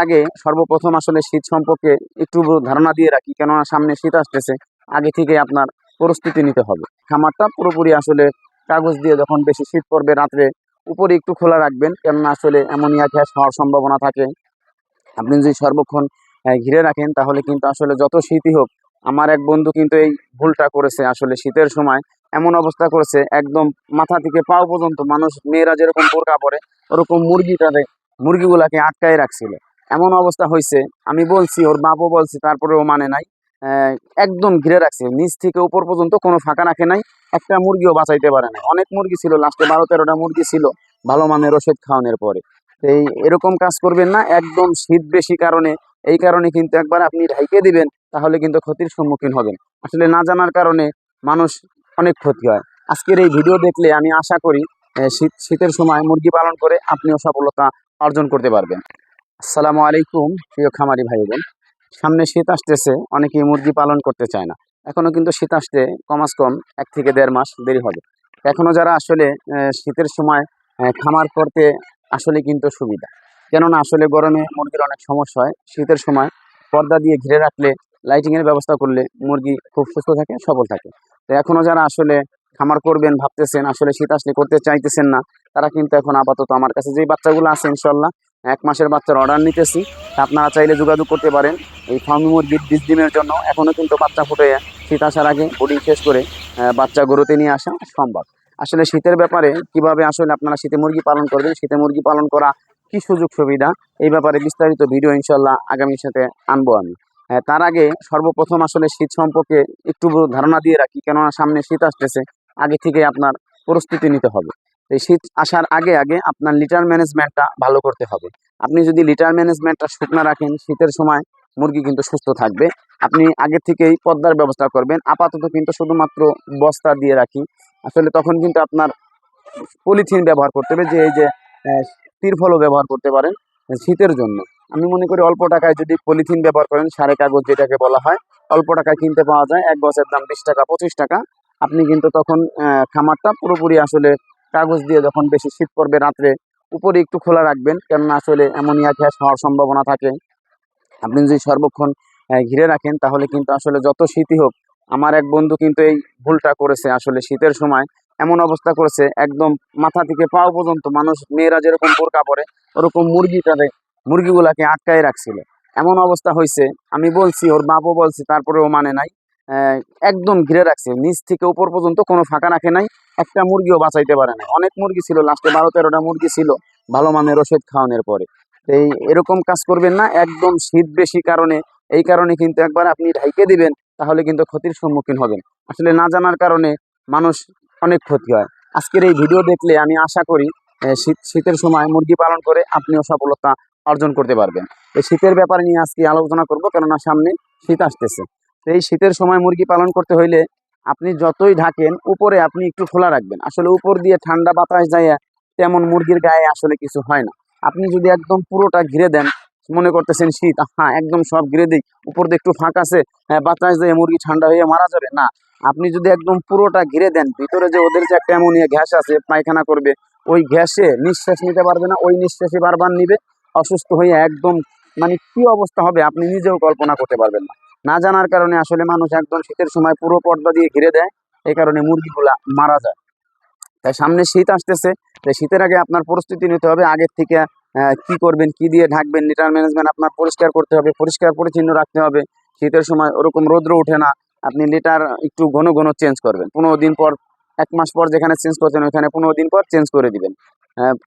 আগে সর্বপ্রথম আসলে শীত সম্পর্কে একটু ধারণা দিয়ে রাখি, কেননা সামনে শীত আসতেছে। আগে থেকে আপনার প্রস্তুতি নিতে হবে। খামারটা পুরোপুরি আসলে কাগজ দিয়ে যখন বেশি শীত পড়বে রাত্রে উপরে একটু খোলা রাখবেন, কেননা আসলে অ্যামোনিয়া গ্যাস হওয়ার সম্ভাবনা থাকে। আপনি যদি সর্বক্ষণ ঘিরে রাখেন তাহলে কিন্তু আসলে যত শীতই হোক, আমার এক বন্ধু কিন্তু এই ভুলটা করেছে। আসলে শীতের সময় এমন অবস্থা করেছে, একদম মাথা থেকে পাও পর্যন্ত মানুষ, মেয়েরা যেরকম বোরকা পরে ওরকম মুরগিগুলাকে আটকায় রাখছিল। এমন অবস্থা হয়েছে, আমি বলছি, ওর বাবু বলছি, তারপরে ও মানে নাই। আহ, একদম ঘিরে রাখছে, নিচ থেকে উপর পর্যন্ত কোনো ফাঁকা রাখে নাই। একটা মুরগিও বাঁচাইতে পারে নাই। অনেক মুরগি ছিল, লাস্টে 12-13টা মুরগি ছিল ভালো মানের ওষুধ খাওয়ানোর পরে। এই এরকম কাজ করবেন না, একদম শীত বেশি কারণে। এই কারণে কিন্তু একবার আপনি ঢাইকে দিবেন, তাহলে কিন্তু ক্ষতির সম্মুখীন হবেন। আসলে না জানার কারণে মানুষ অনেক ক্ষতি হয়। আজকের এই ভিডিও দেখলে আমি আশা করি শীতের সময় মুরগি পালন করে আপনিও সফলতা অর্জন করতে পারবেন। আসসালামু আলাইকুম প্রিয় খামারি ভাই বোন। সামনে শীত আসতেছে, অনেকেই মুরগি পালন করতে চায় না। এখনো কিন্তু শীত আসতে কমাস কম 1 থেকে 1.5 মাস দেরি হবে। এখনো যারা আসলে শীতের সময় খামার করতে আসলে কিন্তু সুবিধা, কেননা আসলে গরমে মুরগির অনেক সমস্যা হয়। শীতের সময় পর্দা দিয়ে ঘিরে রাখলে, লাইটিংয়ের ব্যবস্থা করলে মুরগি খুব সুস্থ থাকে, সবল থাকে। তো এখনো যারা আসলে খামার করবেন ভাবতেছেন, আসলে শীত আসলে করতে চাইতেছেন না, তারা কিন্তু এখন আপাতত আমার কাছে যেই বাচ্চাগুলো আছে ইনশাল্লাহ 1 মাসের বাচ্চার অর্ডার নিতেছি। তা আপনারা চাইলে যোগাযোগ করতে পারেন। এই ফার্মি মুরগির 20 ডিমের জন্য এখনো কিন্তু বাচ্চা ফুটে শীত আসার আগে বোর্ডিং শেষ করে বাচ্চা গরুতে নিয়ে আসা সম্ভব। আসলে শীতের ব্যাপারে কিভাবে আসলে আপনারা শীতে মুরগি পালন করবেন, শীতে মুরগি পালন করা কি সুযোগ সুবিধা, এই ব্যাপারে বিস্তারিত ভিডিও ইনশাল্লাহ আগামীর সাথে আনবো আমি। তার আগে সর্বপ্রথম আসলে শীত সম্পর্কে একটু ধারণা দিয়ে রাখি, কেননা সামনে শীত আসতেছে। আগে থেকে আপনার প্রস্তুতি নিতে হবে। এই শীত আসার আগে আগে আপনার লিটার ম্যানেজমেন্টটা ভালো করতে হবে। আপনি যদি লিটার ম্যানেজমেন্টটা শুকনা রাখেন, শীতের সময় মুরগি কিন্তু সুস্থ থাকবে। আপনি আগে থেকেই পর্দার ব্যবস্থা করবেন। আপাতত কিন্তু শুধুমাত্র বস্তা দিয়ে রাখি। আসলে তখন কিন্তু আপনার পলিথিন ব্যবহার করতে হবে, যে এই যে তিরফলও ব্যবহার করতে পারেন শীতের জন্য। আমি মনে করি অল্প টাকায় যদি পলিথিন ব্যবহার করেন, সারে কাগজ যেটাকে বলা হয়, অল্প টাকায় কিনতে পাওয়া যায়। এক গছের দাম 20 টাকা 25 টাকা। আপনি কিন্তু তখন খামারটা পুরোপুরি আসলে কাগজ দিয়ে, যখন বেশি শীত পড়বে রাত্রে উপরে একটু খোলা রাখবেন, কেননা আসলে অ্যামোনিয়া গ্যাস হওয়ার সম্ভাবনা থাকে। আপনি যদি সর্বক্ষণ ঘিরে রাখেন তাহলে কিন্তু আসলে যত শীতই হোক, আমার এক বন্ধু কিন্তু এই ভুলটা করেছে। আসলে শীতের সময় এমন অবস্থা করেছে, একদম মাথা থেকে পাও পর্যন্ত মানুষ, মেয়েরা যেরকম বোরকা পরে ওরকম মুরগিগুলাকে আটকায় রাখছিল। এমন অবস্থা হয়েছে, আমি বলছি, ওর বাবু বলছি, তারপরে ও মানে নাই। আহ, একদম ঘিরে রাখছে, নিচ থেকে উপর পর্যন্ত কোনো ফাঁকা রাখে নাই। একটা মুরগিও বাঁচাইতে পারে নাই। অনেক মুরগি ছিল, লাস্টে 12-13টা মুরগি ছিল ভালো মানের ওষুধ খাওয়ানোর পরে। এই এরকম কাজ করবেন না, একদম শীত বেশি কারণে। এই কারণে কিন্তু একবার আপনি ঢাইকে দিবেন, তাহলে কিন্তু ক্ষতির সম্মুখীন হবেন। আসলে না জানার কারণে মানুষ অনেক ক্ষতি হয়। আজকের এই ভিডিও দেখলে আমি আশা করি শীতের সময় মুরগি পালন করে আপনিও সফলতা অর্জন করতে পারবেন। এই শীতের ব্যাপারে নিয়ে আজকে আলোচনা করব, কেননা সামনে শীত আসতেছে। তো এই শীতের সময় মুরগি পালন করতে হইলে আপনি যতই ঢাকেন, উপরে আপনি একটু খোলা রাখবেন। আসলে উপর দিয়ে ঠান্ডা বাতাস যায়, তেমন মুরগির গায়ে আসলে কিছু হয় না। আপনি যদি একদম পুরোটা ঘিরে দেন, মনে করতেছেন শীত, হ্যাঁ একদম সব ঘিরে দিই, উপর দিয়ে একটু ফাঁক আছে, হ্যাঁ বাতাস দিয়ে মুরগি ঠান্ডা হয়ে মারা যাবে না। আপনি যদি একদম পুরোটা ঘিরে দেন, ভিতরে যে ওদের যে একটা অ্যামোনিয়া গ্যাস আছে, পায়খানা করবে, ওই গ্যাসে নিঃশ্বাস নিতে পারবে না। ওই নিঃশ্বাসে বারবার নিবে, অসুস্থ হয়ে একদম, মানে কি অবস্থা হবে আপনি নিজেও কল্পনা করতে পারবেন না। না জানার কারণে আসলে মানুষ একদম শীতের সময় পুরো পর্দা দিয়ে ঘিরে দেয়, এই কারণে মুরগিগুলা মারা যায়। তাই সামনে শীত আসতেছে, তাই শীতের আগে আপনার প্রস্তুতি নিতে হবে। আগের থেকে কি করবেন, কি দিয়ে ঢাকবেন, লিটার ম্যানেজমেন্ট আপনার পরিষ্কার করতে হবে, পরিষ্কার পরিচ্ছন্ন রাখতে হবে। শীতের সময় ওরকম রৌদ্র ওঠে না, আপনি লিটার একটু ঘন ঘন চেঞ্জ করবেন। 15 দিন পর, 1 মাস পর যেখানে চেঞ্জ করছেন ওইখানে 15 দিন পর চেঞ্জ করে দিবেন।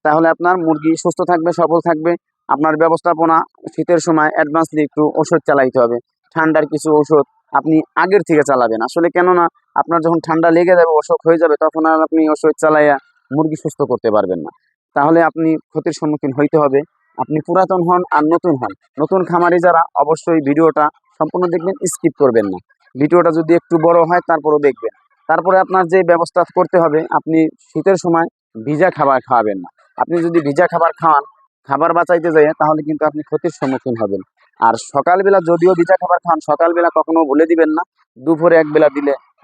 তাহলে আপনার মুরগি সুস্থ থাকবে, সবল থাকবে। আপনার ব্যবস্থাপনা শীতের সময় অ্যাডভান্সলি একটু ওষুধ চালাইতে হবে। ঠান্ডার কিছু ঔষধ আপনি আগের থেকে চালাবেন। আসলে কেননা আপনার যখন ঠান্ডা লেগে যাবে, অসুখ হয়ে যাবে, তখন আর আপনি ওষুধ চালাইয়া মুরগি সুস্থ করতে পারবেন না। তাহলে আপনি ক্ষতির সম্মুখীন হইতে হবে। আপনি পুরাতন হন আর নতুন হন, নতুন খামারি যারা, অবশ্যই ভিডিওটা সম্পূর্ণ দেখবেন, স্কিপ করবেন না। ভিডিওটা যদি একটু বড় হয় তারপরও দেখবেন। তারপরে আপনার যে ব্যবস্থা করতে হবে, আপনি শীতের সময় ভিজা খাবার খাওয়াবেন না। আপনি যদি ভিজা খাবার খাওয়ান, খাবার বাঁচাইতে যায়, তাহলে কিন্তু আপনি ক্ষতির সম্মুখীন হবেন। আর সকালবেলা যদিও ভিজা খাবার খান, সকালবেলা কখনো ভুলে দিবেন না, দুপুরে একবেলা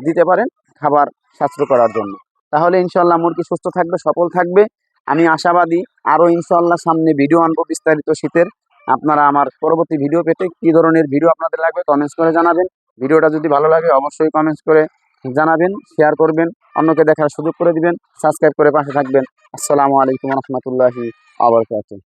দিতে পারেন খাবার সাশ্রয় করার জন্য। তাহলে ইনশাল্লাহ মুরগি সুস্থ থাকবে, সফল থাকবে। আমি আশাবাদী আরও ইনশাল্লাহ সামনে ভিডিও আনবো বিস্তারিত শীতের। আপনারা আমার পরবর্তী ভিডিও পেতে কী ধরনের ভিডিও আপনাদের লাগবে কমেন্টস করে জানাবেন। ভিডিওটা যদি ভালো লাগে অবশ্যই কমেন্টস করে জানাবেন, শেয়ার করবেন, অন্যকে দেখার সুযোগ করে দিবেন, সাবস্ক্রাইব করে পাশে থাকবেন। আসসালামু আলাইকুম রহমতুল্লাহি আবরকাতুহু।